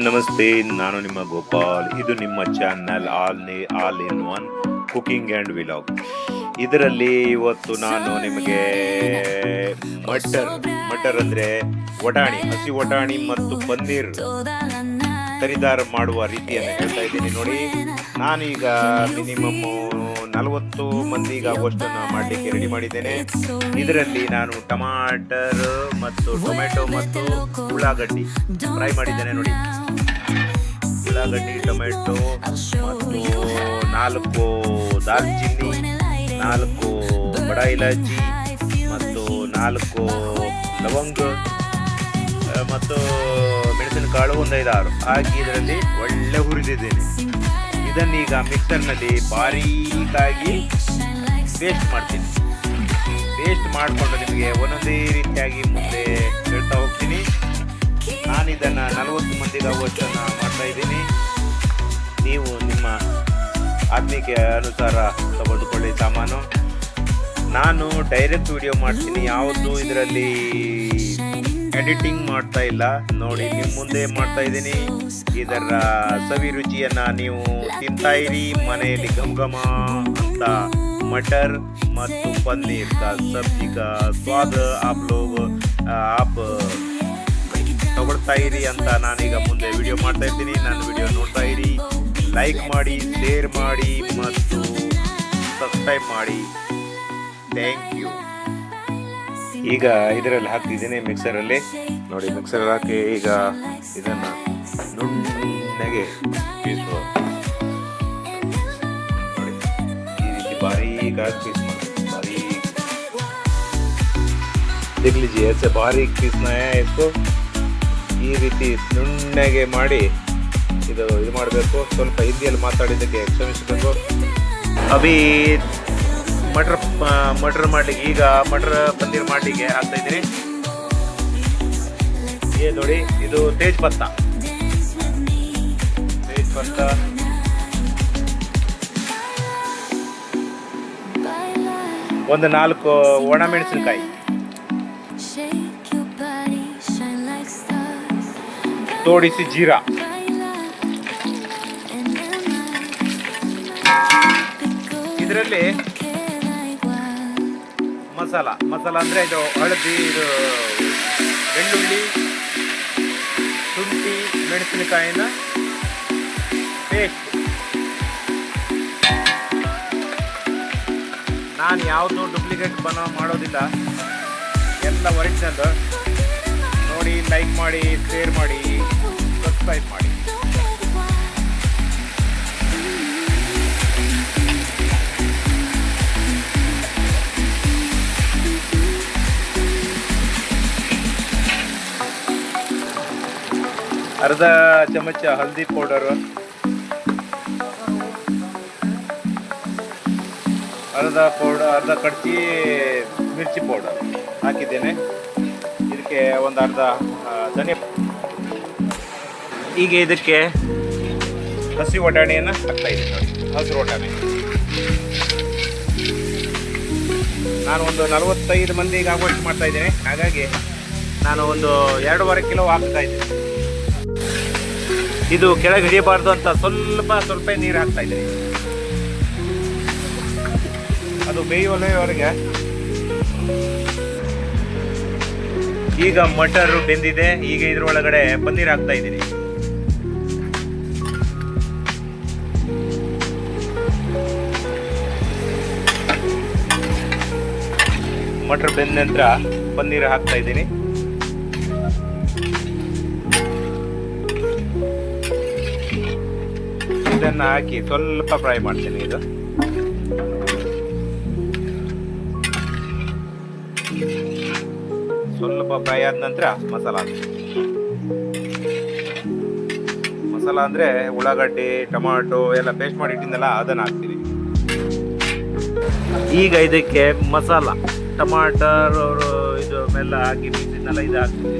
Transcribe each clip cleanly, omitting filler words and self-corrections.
ನಮಸ್ತೆ, ನಾನು ನಿಮ್ಮ ಗೋಪಾಲ್. ಇದು ನಿಮ್ಮ channel all in one cooking and vlog. ಇದರಲ್ಲಿ ಇವತ್ತು ನಾನು ನಿಮಗೆ ಮಟರ್ ಅಂದರೆ ವಟಾಣಿ, ಹಸಿ ವಟಾಣಿ ಮತ್ತು ಪನ್ನೀರ್ ಖರೀದಾರ ಮಾಡುವ ರೀತಿಯನ್ನು ಹೇಳ್ತಾ ಇದ್ದೀನಿ. ನೋಡಿ, ನಾನೀಗ ಮಿನಿಮಮ್ 40 ಮಂದಿಗಾಗುವಷ್ಟನ್ನು ಮಾಡಲಿಕ್ಕೆ ರೆಡಿ ಮಾಡಿದ್ದೇನೆ. ಇದರಲ್ಲಿ ನಾನು ಟಮಾಟರ್ ಮತ್ತು ಟೊಮೆಟೊ ಮತ್ತು ಉಳ್ಳಾಗಡ್ಡಿ ಫ್ರೈ ಮಾಡಿದ್ದೇನೆ. ನೋಡಿ, ಉಳ್ಳಾಗಡ್ಡಿ, ಟೊಮೆಟೊ ಮತ್ತು 4 ದಾಲ್ಚಿನ್ನಿ, 4 ಬಡ ಇಲಾಚಿ ಮತ್ತು 4 ಲವಂಗ ಮತ್ತು ಮೆಣಸಿನಕಾಳು 1-5-6 ಹಾಕಿ ಇದರಲ್ಲಿ ಒಳ್ಳೆ ಹುರಿದಿದ್ದೇನೆ. ಇದನ್ನೀಗ ಮಿಕ್ಸರ್ನಲ್ಲಿ ಬಾರೀಕಾಗಿ ಪೇಸ್ಟ್ ಮಾಡ್ತೀನಿ. ಪೇಸ್ಟ್ ಮಾಡಿಕೊಂಡು ನಿಮಗೆ ಒಂದೊಂದೇ ರೀತಿಯಾಗಿ ಮುಂದೆ ಹೇಳ್ತಾ ಹೋಗ್ತೀನಿ. ನಾನು ಇದನ್ನು 40 ಮಂದಿಗಾಗುವಷ್ಟನ್ನು ಮಾಡ್ತಾ ಇದ್ದೀನಿ. ನೀವು ನಿಮ್ಮ ಆತ್ಮೀಯಕ್ಕೆ ಅನುಸಾರ ತಗೊಂಡುಕೊಳ್ಳಿ ಸಾಮಾನು. ನಾನು ಡೈರೆಕ್ಟ್ ವಿಡಿಯೋ ಮಾಡ್ತೀನಿ, ಯಾವುದು ಇದರಲ್ಲಿ ಎಡಿಟಿಂಗ್ ಮಾಡ್ತಾ ಇಲ್ಲ. ನೋಡಿ, ನಿಮ್ಮ ಮುಂದೆ ಮಾಡ್ತಾ ಇದ್ದೀನಿ. ಇದರ ಸವಿ ರುಚಿಯನ್ನು ನೀವು ತಿಂತಾ ಇರಿ. ಮನೆಯಲ್ಲಿ ಘಮ ಅಂತ ಮಟರ್ ಮತ್ತು ಪನ್ನೀರ್ का सब्जी का स्वाद आप ತಗೊಳ್ತಾ ಇರಿ ಅಂತ ನಾನೀಗ ಮುಂದೆ ವಿಡಿಯೋ ಮಾಡ್ತಾ ಇರ್ತೀನಿ. ನಾನು ವಿಡಿಯೋ ನೋಡ್ತಾ ಇರಿ, ಲೈಕ್ ಮಾಡಿ, ಶೇರ್ ಮಾಡಿ ಮತ್ತು ಸಬ್ಸ್ಕ್ರೈಬ್ ಮಾಡಿ. Thank you. ಈಗ ಇದರಲ್ಲಿ ಹಾಕ್ತಿದ್ದೀನಿ ಮಿಕ್ಸರಲ್ಲಿ. ನೋಡಿ, ಮಿಕ್ಸರ್ ಹಾಕಿ ಈಗ ಇದನ್ನು ನುಣ್ಣಗೆ ಪೀಸುವ. ನೋಡಿ, ಈ ರೀತಿ ಬಾರೀಕಾಗಿ पीस ಮಾಡಿ, बारीक देख लीजिए, ऐसे बारीक पीसना है इसको. ಈ ರೀತಿ ನುಣ್ಣಗೆ ಮಾಡಿ ಇದು ಮಾಡಬೇಕು. ಸ್ವಲ್ಪ ಹಿಂದಿಯಲ್ಲಿ ಮಾತಾಡಿದ್ದಕ್ಕೆ ಕ್ಷಮಿಸಬೇಕು. ಅಭಿ ಮಟರ್ ಮಾಡಲಿಕ್ಕೆ, ಈಗ ಮಟರ್ ಪನ್ನೀರ್ ಮಾಡಲಿಕ್ಕೆ ಹಾಕ್ತಾ ಇದ್ದೀನಿ. ನೋಡಿ, ಇದು ತೇಜ್ಪತ್ತ, ಒಂದು 4 ಒಣ ಮೆಣಸಿನಕಾಯಿ, ತೋಡಿಸಿ ಜೀರಾ, ಇದರಲ್ಲಿ ಮಸಾಲ ಅಂದರೆ ಇದು ಹಳದಿ, ಇದು ಬೆಳ್ಳುಳ್ಳಿ, ಶುಂಠಿ, ಮೆಣಸಿನಕಾಯಿನ ಪೇಸ್ಟ್. ನಾನು ಯಾವುದು ಡೂಪ್ಲಿಕೇಟ್ ಮಾಡೋದಿಲ್ಲ, ಎಲ್ಲ ಒರಿಜಿನಲ್. ನೋಡಿ, ಲೈಕ್ ಮಾಡಿ, ಶೇರ್ ಮಾಡಿ, ಸಬ್ಸ್ಕ್ರೈಬ್ ಮಾಡಿ. अर्धा चमच हल्दी पाउडर, अर्ಧ ಕಡ್ಚಿ ಮಿರ್ಚಿ ಪೌಡರ್ ಹಾಕಿದ್ದೇನೆ. ಇದಕ್ಕೆ ಒಂದು ಅರ್ಧ ಧನಿಯಾ. ಈಗ ಇದಕ್ಕೆ ಹಸಿ ವಟಾಣಿಯನ್ನು ಹಾಕ್ತಾ ಇದ್ದೀನಿ. ನೋಡಿ, ಹಸಿರು ವಟಾಣಿ. ನಾನು ಒಂದು 45 ಮಂದಿಗೆ ಆಗುವಷ್ಟು ಮಾಡ್ತಾ ಇದ್ದೀನಿ. ಹಾಗಾಗಿ ನಾನು ಒಂದು 2.5 ಕಿಲೋ ಹಾಕ್ತಾ ಇದ್ದೀನಿ. ಇದು ಕೆಳಗೆ ಹಿಡಿಯಬಾರ್ದು ಅಂತ ಸ್ವಲ್ಪ ನೀರು ಹಾಕ್ತಾ ಇದ್ದೀನಿ. ಅದು ಬೇಯುವವರೆಗೆ. ಈಗ ಮಟರ್ ಬೆಂದಿದೆ. ಈಗ ಇದ್ರೊಳಗಡೆ ಪನ್ನೀರ್ ಹಾಕ್ತಾ ಇದ್ದೀನಿ. ಮಟರ್ ಬೆಂದ ನಂತರ ಪನ್ನೀರ್ ಹಾಕ್ತಾ ಇದ್ದೀನಿ. ಇದನ್ನು ಹಾಕಿ ಸ್ವಲ್ಪ ಫ್ರೈ ಮಾಡ್ತೀನಿ. ಇದು ಸ್ವಲ್ಪ ಫ್ರೈ ಆದ ನಂತರ ಮಸಾಲ ಅಂದರೆ ಉಳ್ಳಾಗಡ್ಡಿ, ಟೊಮಾಟೊ ಎಲ್ಲ ಪೇಸ್ಟ್ ಮಾಡಿ ಇಟ್ಟಿದ್ದಲ್ಲ, ಅದನ್ನು ಹಾಕ್ತೀನಿ. ಈಗ ಇದಕ್ಕೆ ಮಸಾಲ, ಟಮಾಟರ್ ಇದು ಮೆಲ್ಲ ಹಾಕಿ ಮಿಕ್ಸಿನೆಲ್ಲ ಇದು ಹಾಕ್ತೀನಿ.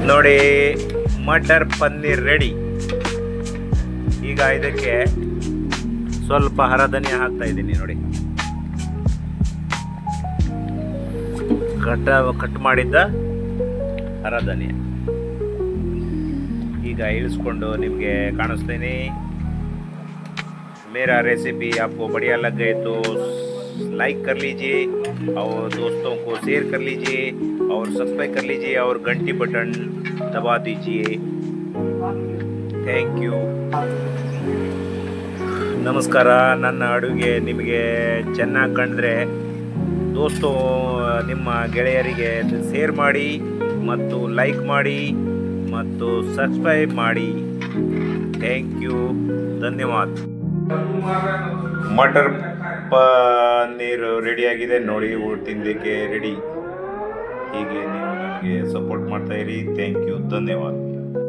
ನೋಡಿ ಮಟರ್ ಪನ್ನೀರ್ ರೆಡಿ. ಈಗ ಇದಕ್ಕೆ ಸ್ವಲ್ಪ ಹರಧನಿಯ ಹಾಕ್ತಾ ಇದ್ದೀನಿ ನೋಡಿ. ಕಟ್ ಮಾಡಿದ್ದ ಹರಧನಿಯ ಈಗ ಇಳಿಸ್ಕೊಂಡು ನಿಮಗೆ ಕಾಣಿಸ್ತೀನಿ. मेरा रेसिपी आपको बढ़िया लग गए तो लाइक कर लीजिए और दोस्तों को शेयर कर लीजिए और सब्सक्राइब कर लीजिए और घंटी बटन दबा दीजिए. Thank you. ನಮಸ್ಕಾರ. ನನ್ನ ಅಡುಗೆ ನಿಮಗೆ ಚೆನ್ನಾಗಿ ಕಂಡ್ರೆ ದೋಸ್ತು ನಿಮ್ಮ ಗೆಳೆಯರಿಗೆ ಶೇರ್ ಮಾಡಿ ಮತ್ತು ಲೈಕ್ ಮಾಡಿ ಮತ್ತು ಸಬ್ಸ್ಕ್ರೈಬ್ ಮಾಡಿ. Thank you. ಧನ್ಯವಾದ. ಮಟರ್ ಪನ್ನೀರ್ ರೆಡಿಯಾಗಿದೆ ನೋಡಿ. ತಿನ್ನಲಿಕ್ಕೆ ರೆಡಿ. ಹೀಗೆ ನೀವು ನನಗೆ ಸಪೋರ್ಟ್ ಮಾಡ್ತಾ ಇರಿ. Thank you. ಧನ್ಯವಾದ.